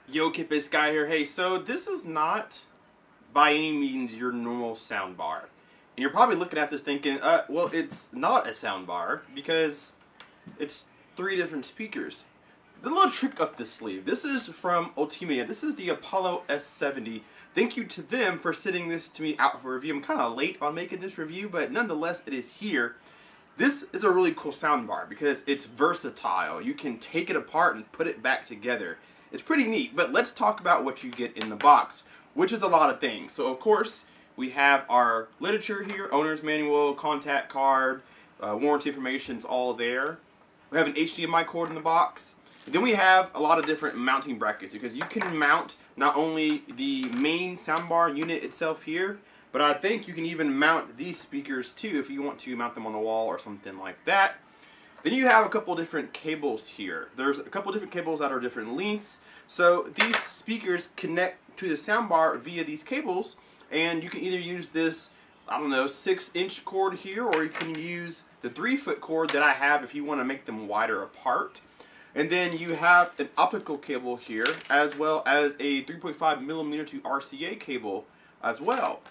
Yo, Kipis Guy here. Hey, so this is not by any means your normal soundbar. And you're probably looking at this thinking, well, it's not a soundbar because it's three different speakers. The little trick up the sleeve. This is from Ultiemea. This is the Apollo S70. Thank you to them for sending this to me out for review. I'm kind of late on making this review, but nonetheless, it is here. This is a really cool soundbar because it's versatile. You can take it apart and put it back together. It's pretty neat, but let's talk about what you get in the box, which is a lot of things. So of course, we have our literature here, owner's manual, contact card, warranty information is all there. We have an HDMI cord in the box. Then we have a lot of different mounting brackets because you can mount not only the main soundbar unit itself here, but I think you can even mount these speakers too if you want to mount them on the wall or something like that. Then you have a couple different cables here. There's a couple different cables that are different lengths. So these speakers connect to the soundbar via these cables, and you can either use this, I don't know, 6-inch cord here, or you can use the 3-foot cord that I have if you want to make them wider apart. And then you have an optical cable here, as well as a 3.5mm to RCA cable as well.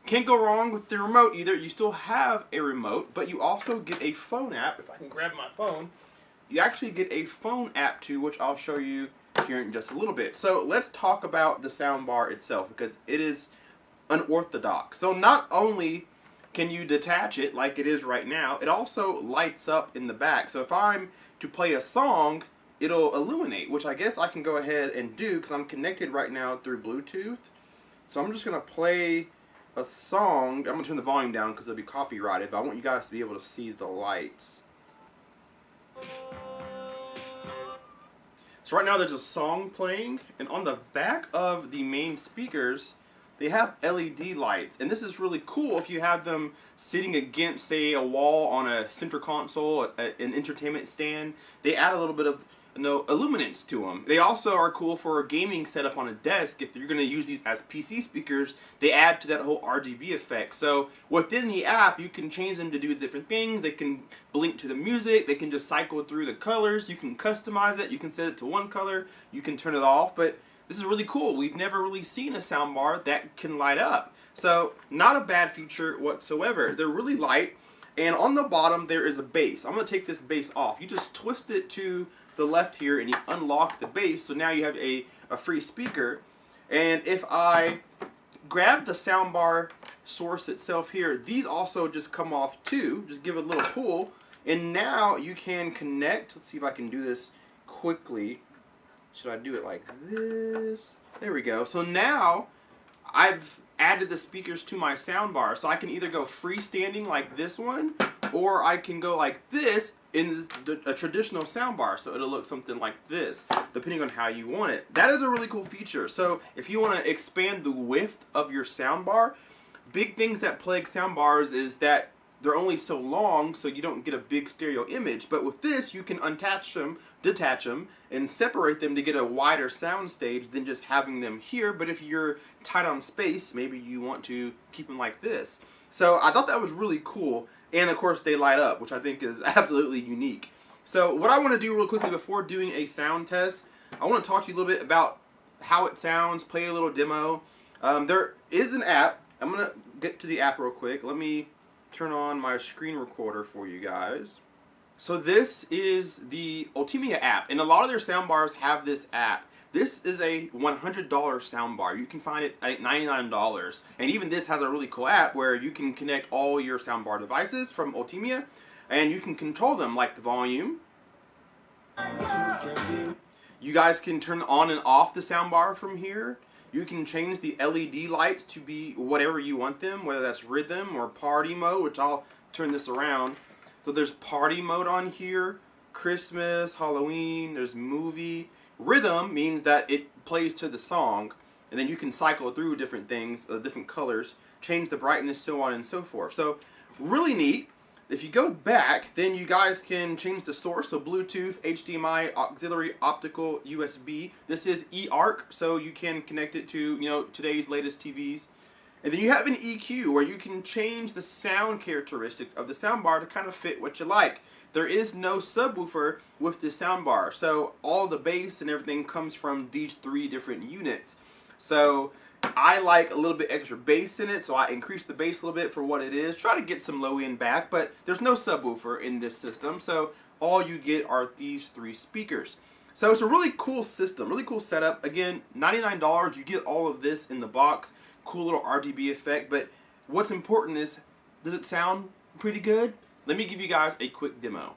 Can't go wrong with the remote either. You still have a remote, but you also get a phone app. If I can grab my phone, you actually get a phone app too, which I'll show you here in just a little bit. So let's talk about the soundbar itself because it is unorthodox. So not only can you detach it like it is right now, it also lights up in the back. So if I'm to play a song, it'll illuminate, which I guess I can go ahead and do because I'm connected right now through Bluetooth. So I'm just going to play a song. I'm going to turn the volume down because it'll be copyrighted, but I want you guys to be able to see the lights. So right now there's a song playing, and on the back of the main speakers, they have LED lights, and this is really cool if you have them sitting against, say, a wall on a center console, an entertainment stand. They add a little bit of illuminance to them. They also are cool for a gaming setup on a desk. If you're going to use these as PC speakers, they add to that whole RGB effect. So within the app, you can change them to do different things. They can blink to the music. They can just cycle through the colors. You can customize it. You can set it to one color. You can turn it off. But this is really cool. We've never really seen a soundbar that can light up. So not a bad feature whatsoever. They're really light. And on the bottom, there is a base. I'm going to take this base off. You just twist it to the left here and you unlock the base. So now you have a free speaker. And if I grab the soundbar source itself here, these also just come off too. Just give it a little pull. And now you can connect. Let's see if I can do this quickly. Should I do it like this? There we go. So now I've added the speakers to my soundbar. So I can either go freestanding like this one, or I can go like this in a traditional soundbar. So it'll look something like this, depending on how you want it. That is a really cool feature. So if you want to expand the width of your soundbar, big things that plague soundbars is that they're only so long, so you don't get a big stereo image. But with this, you can untach them, detach them, and separate them to get a wider sound stage than just having them here. But if you're tight on space, maybe you want to keep them like this. So I thought that was really cool. And of course, they light up, which I think is absolutely unique. So what I want to do real quickly before doing a sound test, I want to talk to you a little bit about how it sounds, play a little demo. There is an app. I'm going to get to the app real quick. Let me turn on my screen recorder for you guys. So this is the Ultiemea app, and a lot of their soundbars have this app. This is a $100 soundbar. You can find it at $99, and even this has a really cool app where you can connect all your soundbar devices from Ultiemea, and you can control them like the volume. You guys can turn on and off the soundbar from here. You can change the LED lights to be whatever you want them, whether that's rhythm or party mode, which I'll turn this around. So there's party mode on here, Christmas, Halloween, there's movie. Rhythm means that it plays to the song, and then you can cycle through different things, different colors, change the brightness, so on and so forth. So really neat. If you go back, then you guys can change the source, so Bluetooth, HDMI, auxiliary, optical, USB. This is eARC, so you can connect it to, today's latest TVs. And then you have an EQ where you can change the sound characteristics of the soundbar to kind of fit what you like. There is no subwoofer with this soundbar, so all the bass and everything comes from these 3 different units. So I like a little bit extra bass in it, so I increase the bass a little bit for what it is. Try to get some low end back, but there's no subwoofer in this system, so all you get are these 3 speakers. So it's a really cool system, really cool setup. Again, $99, you get all of this in the box. Cool little RGB effect, but what's important is, does it sound pretty good? Let me give you guys a quick demo.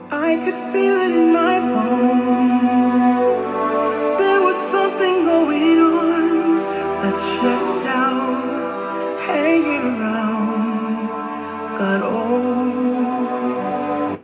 I could feel it in my bones. There was something going on that checked out, hanging around, got old.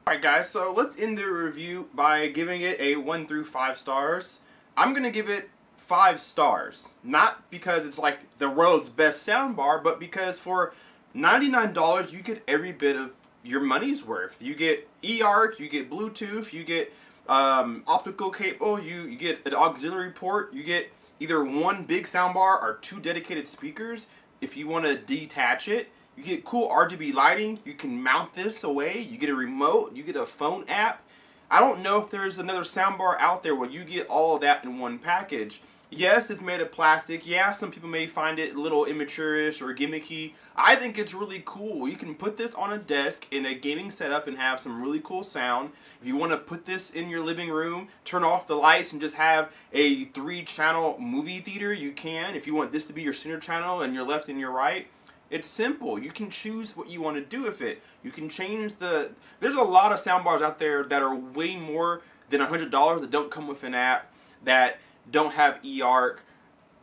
Alright guys, so let's end the review by giving it a 1 through 5 stars. I'm going to give it 5 stars. Not because it's like the world's best soundbar, but because for $99 you get every bit of your money's worth. You get eARC, you get Bluetooth, you get optical cable, you get an auxiliary port, you get either 1 big soundbar or 2 dedicated speakers if you want to detach it. You get cool RGB lighting, you can mount this away, you get a remote, you get a phone app. I don't know if there's another soundbar out there where you get all of that in one package. Yes, it's made of plastic. Yeah, some people may find it a little immature-ish or gimmicky. I think it's really cool. You can put this on a desk in a gaming setup and have some really cool sound. If you want to put this in your living room, turn off the lights and just have a 3-channel movie theater, you can. If you want this to be your center channel and your left and your right, it's simple. You can choose what you want to do with it. You can change the... There's a lot of soundbars out there that are way more than $100 that don't come with an app, that don't have eARC,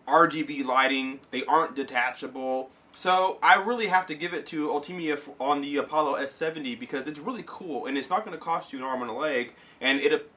RGB lighting, they aren't detachable. So I really have to give it to Ultimea on the Apollo S70 because it's really cool and it's not going to cost you an arm and a leg, and it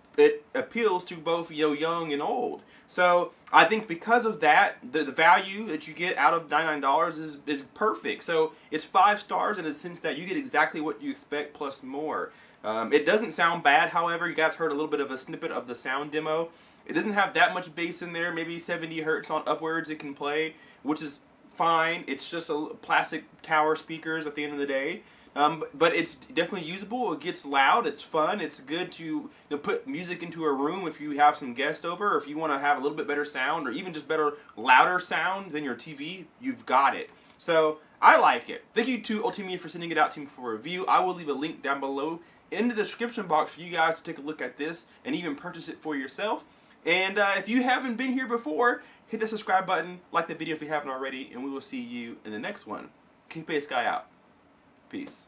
appeals to both young and old. So I think because of that, the value that you get out of $99 is perfect. So it's 5 stars in the sense that you get exactly what you expect plus more. It doesn't sound bad, however. You guys heard a little bit of a snippet of the sound demo. It doesn't have that much bass in there, maybe 70 hertz on upwards it can play, which is fine. It's just a plastic tower speakers at the end of the day. But it's definitely usable. It gets loud. It's fun. It's good to put music into a room if you have some guests over, or if you want to have a little bit better sound, or even just better, louder sound than your TV. You've got it. So I like it. Thank you to Ultiemea for sending it out to me for a review. I will leave a link down below in the description box for you guys to take a look at this and even purchase it for yourself. And if you haven't been here before, hit the subscribe button, like the video if you haven't already, and we will see you in the next one. Keep Bass Guy out. Peace.